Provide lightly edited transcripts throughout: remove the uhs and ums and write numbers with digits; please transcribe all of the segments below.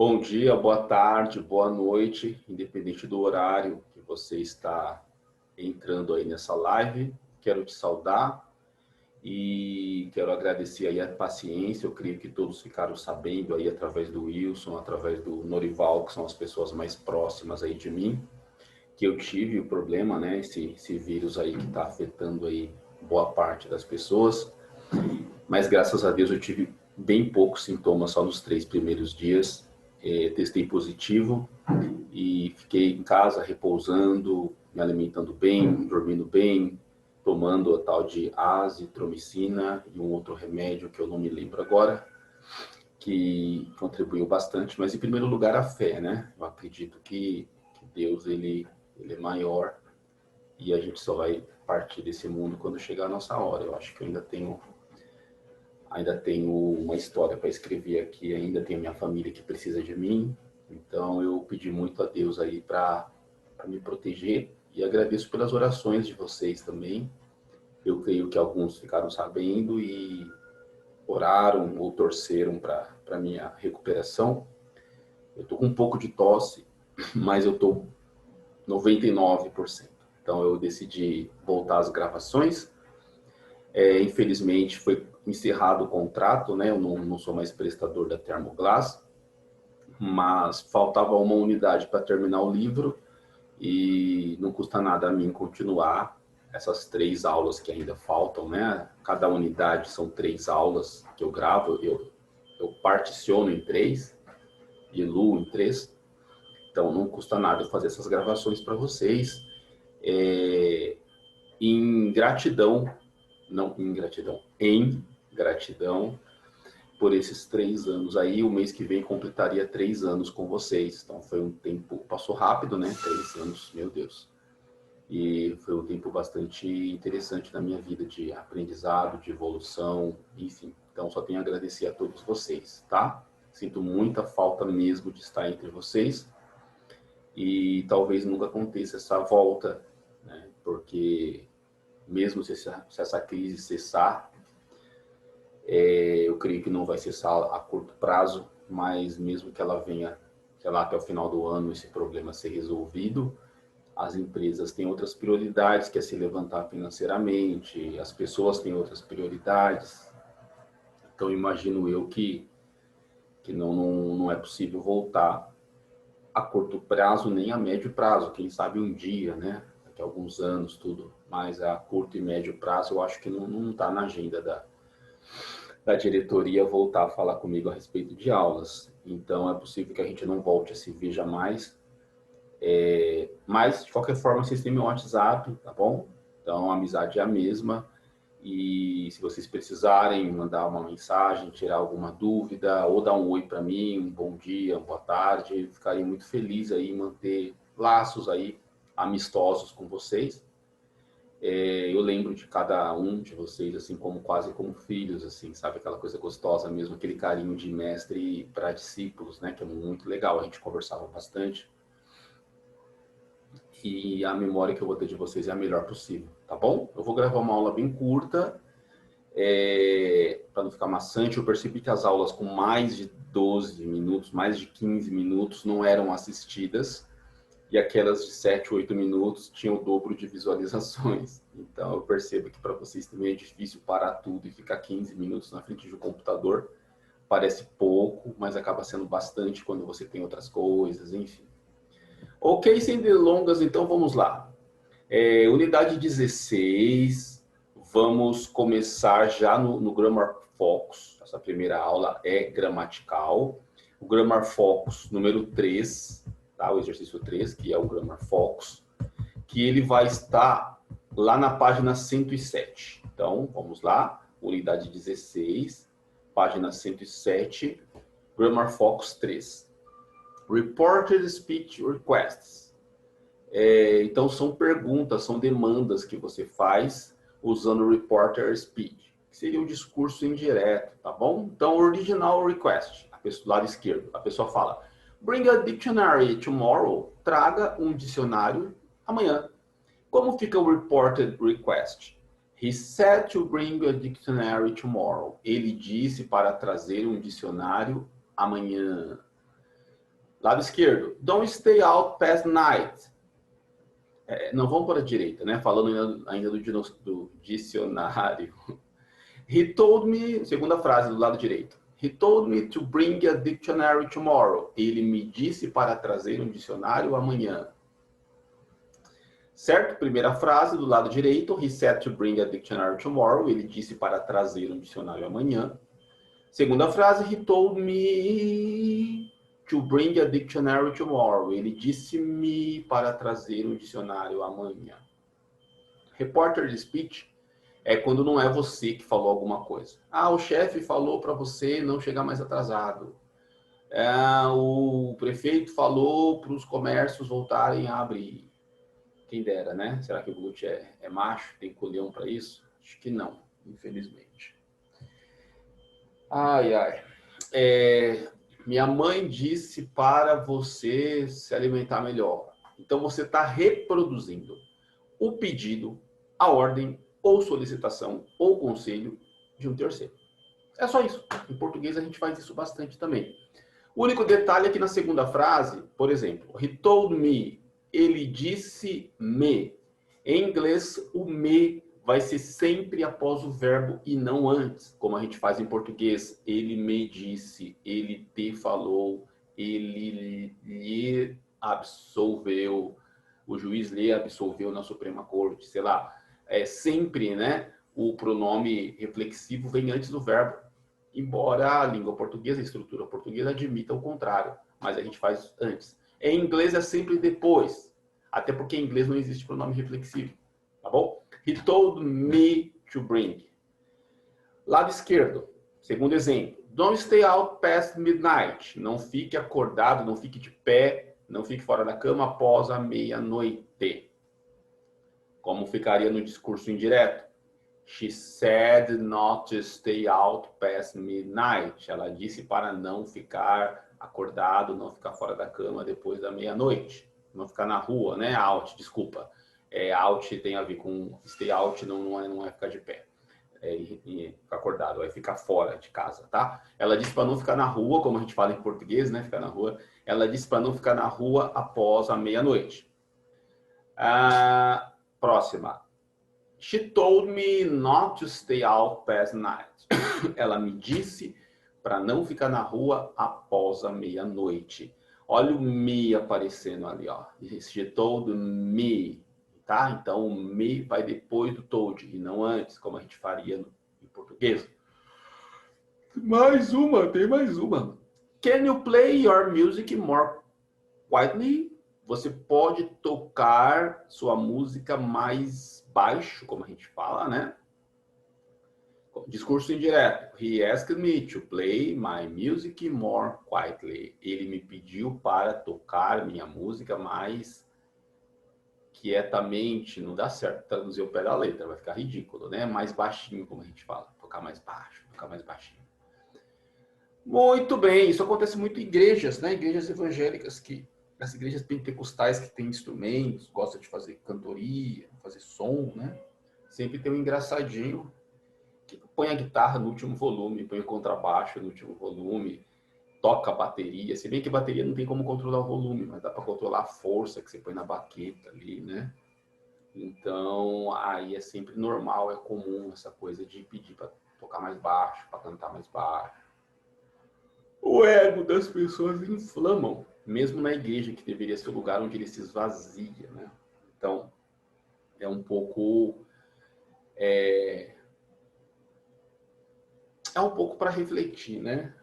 Bom dia, boa tarde, boa noite, independente do horário que você está entrando aí nessa live. Quero te saudar e quero agradecer aí a paciência. Eu creio que todos ficaram sabendo aí através do Wilson, através do Norival, que são as pessoas mais próximas aí de mim, que eu tive o problema, né? Esse vírus aí que está afetando aí boa parte das pessoas. Mas graças a Deus eu tive bem poucos sintomas só nos 3 primeiros dias. Testei positivo e fiquei em casa repousando, me alimentando bem, dormindo bem, tomando a tal de azitromicina e um outro remédio que eu não me lembro agora, que contribuiu bastante. Mas em primeiro lugar a fé, né? Eu acredito que Deus ele é maior e a gente só vai partir desse mundo quando chegar a nossa hora. Eu acho que eu ainda tenho uma história para escrever aqui, ainda tenho minha família que precisa de mim, então eu pedi muito a Deus aí para me proteger e agradeço pelas orações de vocês também. Eu creio que alguns ficaram sabendo e oraram ou torceram para minha recuperação. Eu estou com um pouco de tosse, mas eu estou 99%. Então eu decidi voltar às gravações. Infelizmente foi encerrado o contrato, né? Eu não sou mais prestador da Thermoglass, mas faltava uma unidade para terminar o livro e não custa nada a mim continuar essas 3 aulas que ainda faltam, né? Cada unidade são 3 aulas que eu gravo, eu particiono em 3, diluo em 3, então não custa nada eu fazer essas gravações para vocês. Em gratidão, não em gratidão, em gratidão por esses 3 anos aí. O mês que vem completaria 3 anos com vocês. Então foi um tempo, passou rápido, né? 3 anos, meu Deus. E foi um tempo bastante interessante na minha vida, de aprendizado, de evolução, enfim. Então só tenho a agradecer a todos vocês, tá? Sinto muita falta mesmo de estar entre vocês. E talvez nunca aconteça essa volta, né? Porque mesmo se essa crise cessar, eu creio que não vai cessar a curto prazo, mas mesmo que ela venha, sei lá, até o final do ano, esse problema ser resolvido, as empresas têm outras prioridades, que é se levantar financeiramente, as pessoas têm outras prioridades. Então, imagino eu que não é possível voltar a curto prazo, nem a médio prazo, quem sabe um dia, né? Daqui a alguns anos, tudo. Mas a curto e médio prazo, eu acho que não está na agenda da diretoria voltar a falar comigo a respeito de aulas. Então, é possível que a gente não volte a se ver jamais. Mas, de qualquer forma, vocês têm meu WhatsApp, tá bom? Então, a amizade é a mesma. E se vocês precisarem mandar uma mensagem, tirar alguma dúvida, ou dar um oi para mim, um bom dia, uma boa tarde, eu ficaria muito feliz aí em manter laços aí amistosos com vocês. Eu lembro de cada um de vocês, assim, como quase como filhos, assim, sabe? Aquela coisa gostosa mesmo, aquele carinho de mestre para discípulos, né? Que é muito legal, a gente conversava bastante. E a memória que eu vou ter de vocês é a melhor possível, tá bom? Eu vou gravar uma aula bem curta, para não ficar maçante. Eu percebi que as aulas com mais de 12 minutos, mais de 15 minutos não eram assistidas, e aquelas de 7, 8 minutos tinham o dobro de visualizações. Então eu percebo que para vocês também é difícil parar tudo e ficar 15 minutos na frente do computador. Parece pouco, mas acaba sendo bastante quando você tem outras coisas, enfim. Ok, sem delongas, então vamos lá. Unidade 16, vamos começar já no Grammar Focus. Essa primeira aula é gramatical. O Grammar Focus número 3, tá? O exercício 3, que é o Grammar Focus, que ele vai estar lá na página 107. Então, vamos lá. Unidade 16, página 107, Grammar Focus 3. Reported Speech Requests. Então, são perguntas, são demandas que você faz usando o Reporter Speech, que seria o discurso indireto, tá bom? Então, Original Request, a pessoa, lado esquerdo, a pessoa fala: Bring a dictionary tomorrow. Traga um dicionário amanhã. Como fica o Reported Request? He said to bring a dictionary tomorrow. Ele disse para trazer um dicionário amanhã. Lado esquerdo. Don't stay out past night. Não vamos para a direita, né? Falando ainda do dicionário. He told me, segunda frase do lado direito. He told me to bring a dictionary tomorrow. Ele me disse para trazer um dicionário amanhã. Certo? Primeira frase do lado direito. He said to bring a dictionary tomorrow. Ele disse para trazer um dicionário amanhã. Segunda frase. He told me to bring a dictionary tomorrow. Ele disse-me para trazer um dicionário amanhã. Reporter speech é quando não é você que falou alguma coisa. O chefe falou para você não chegar mais atrasado. O prefeito falou para os comércios voltarem a abrir. Quem dera, né? Será que o glúteo é macho? Tem colhão para isso? Acho que não, infelizmente. Minha mãe disse para você se alimentar melhor. Então, você está reproduzindo o pedido, a ordem, ou solicitação, ou conselho de um terceiro. É só isso. Em português, a gente faz isso bastante também. O único detalhe é que na segunda frase, por exemplo, he told me, ele disse-me. Em inglês, o me vai ser sempre após o verbo e não antes, como a gente faz em português. Ele me disse, ele te falou, ele lhe absolveu, o juiz lhe absolveu na Suprema Corte, sei lá. Sempre, né, o pronome reflexivo vem antes do verbo, embora a língua portuguesa, a estrutura portuguesa admita o contrário, mas a gente faz antes. Em inglês é sempre depois, até porque em inglês não existe pronome reflexivo, tá bom? He told me to bring. Lado esquerdo, segundo exemplo. Don't stay out past midnight. Não fique acordado, não fique de pé, não fique fora da cama após a meia-noite. Como ficaria no discurso indireto? She said not to stay out past midnight. Ela disse para não ficar acordado, não ficar fora da cama depois da meia-noite. Não ficar na rua, né? Out, desculpa. Out tem a ver com stay out, não é ficar de pé. E ficar acordado, é ficar fora de casa, tá? Ela disse para não ficar na rua, como a gente fala em português, né? Ficar na rua. Ela disse para não ficar na rua após a meia-noite. Próxima. She told me not to stay out past night. Ela me disse para não ficar na rua após a meia-noite. Olha o me aparecendo ali, ó. She told me, tá? Então o me vai depois do told e não antes, como a gente faria em português. Tem mais uma. Can you play your music more quietly? Você pode tocar sua música mais baixo, como a gente fala, né? Discurso indireto. He asked me to play my music more quietly. Ele me pediu para tocar minha música mais quietamente. Não dá certo traduzir o pé da letra, vai ficar ridículo, né? Mais baixinho, como a gente fala. Tocar mais baixo, tocar mais baixinho. Muito bem, isso acontece muito em igrejas, né? Igrejas evangélicas as igrejas pentecostais que têm instrumentos, gostam de fazer cantoria, fazer som, né? Sempre tem um engraçadinho que põe a guitarra no último volume, põe o contrabaixo no último volume, toca a bateria. Se bem que a bateria não tem como controlar o volume, mas dá para controlar a força que você põe na baqueta ali, né? Então, aí é sempre normal, é comum essa coisa de pedir para tocar mais baixo, para cantar mais baixo. O ego das pessoas inflamam, mesmo na igreja, que deveria ser o lugar onde ele se esvazia, né? Então, é um pouco para refletir, né?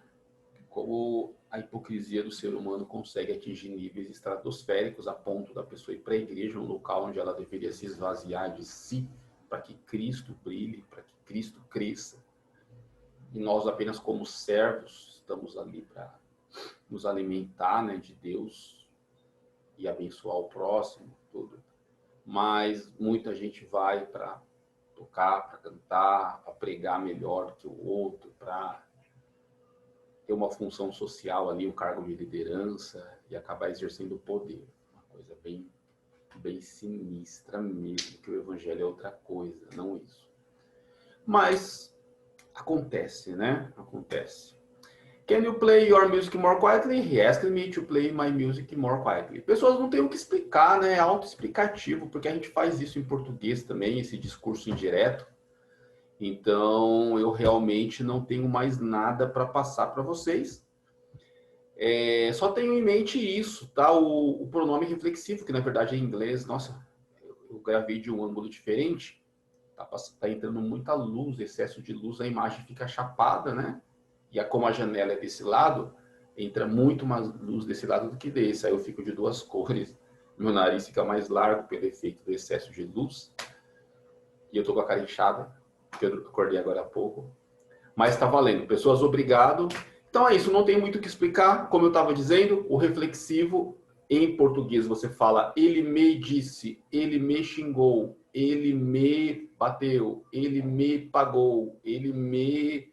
Como a hipocrisia do ser humano consegue atingir níveis estratosféricos a ponto da pessoa ir para a igreja, um local onde ela deveria se esvaziar de si, para que Cristo brilhe, para que Cristo cresça. E nós apenas como servos estamos ali para nos alimentar, né, de Deus e abençoar o próximo, tudo. Mas muita gente vai para tocar, para cantar, para pregar melhor que o outro, para ter uma função social ali, um cargo de liderança e acabar exercendo o poder. Uma coisa bem, bem sinistra mesmo, que o evangelho é outra coisa, não isso. Mas acontece, né? Acontece. Can you play your music more quietly? He asked me to play my music more quietly. Pessoas não têm o que explicar, né? É autoexplicativo, porque a gente faz isso em português também, esse discurso indireto. Então, eu realmente não tenho mais nada para passar para vocês. Só tenho em mente isso, tá? O pronome reflexivo, que na verdade é em inglês. Nossa, eu gravei de um ângulo diferente. Tá entrando muita luz, excesso de luz, a imagem fica chapada, né? E como a janela é desse lado, entra muito mais luz desse lado do que desse. Aí eu fico de duas cores. Meu nariz fica mais largo pelo efeito do excesso de luz. E eu tô com a cara inchada, porque eu acordei agora há pouco. Mas tá valendo. Pessoas, obrigado. Então é isso, não tem muito o que explicar. Como eu estava dizendo, o reflexivo, em português você fala ele me disse, ele me xingou, ele me bateu, ele me pagou, ele me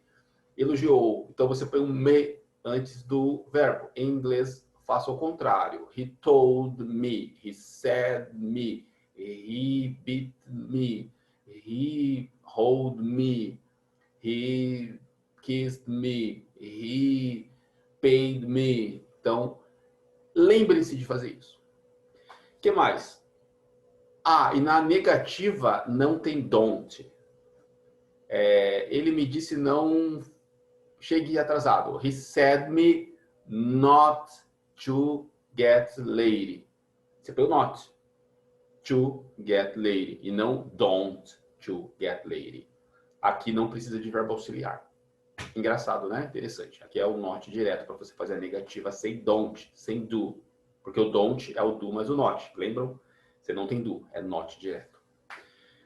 elogiou. Então você põe um me antes do verbo. Em inglês, faça o contrário. He told me, he said me, he beat me, he hold me, he kissed me, he paid me. Então, lembre-se de fazer isso. O que mais? E na negativa não tem don't. Ele me disse não chegue atrasado. He said me not to get late. Você põe o not. To get late. E não don't to get late. Aqui não precisa de verbo auxiliar. Engraçado, né? Interessante. Aqui é o not direto para você fazer a negativa sem don't, sem do. Porque o don't é o do mais o not. Lembram? Você não tem do, é not direto.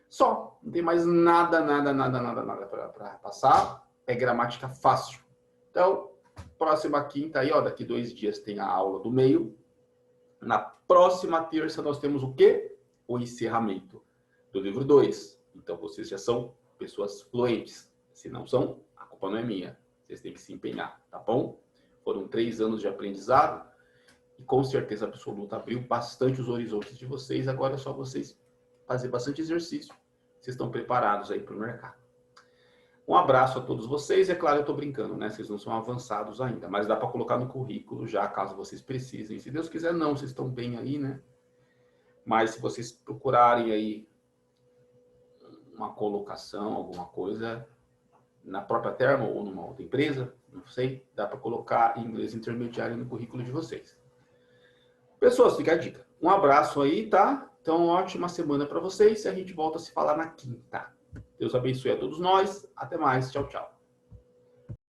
Só. Não tem mais nada para passar. É gramática fácil. Então, próxima quinta aí, ó, daqui 2 dias tem a aula do meio. Na próxima terça nós temos o quê? O encerramento do livro 2. Então, vocês já são pessoas fluentes. Se não são, a culpa não é minha. Vocês têm que se empenhar, tá bom? Foram 3 anos de aprendizado e com certeza absoluta abriu bastante os horizontes de vocês. Agora é só vocês fazer bastante exercício. Vocês estão preparados aí para o mercado. Um abraço a todos vocês. É claro, eu estou brincando, né? Vocês não são avançados ainda, mas dá para colocar no currículo já, caso vocês precisem. Se Deus quiser, não, vocês estão bem aí, né? Mas se vocês procurarem aí uma colocação, alguma coisa, na própria Termo ou numa outra empresa, não sei, dá para colocar inglês intermediário no currículo de vocês. Pessoas, fica a dica. Um abraço aí, tá? Então, ótima semana para vocês e a gente volta a se falar na quinta. Deus abençoe a todos nós. Até mais. Tchau, tchau.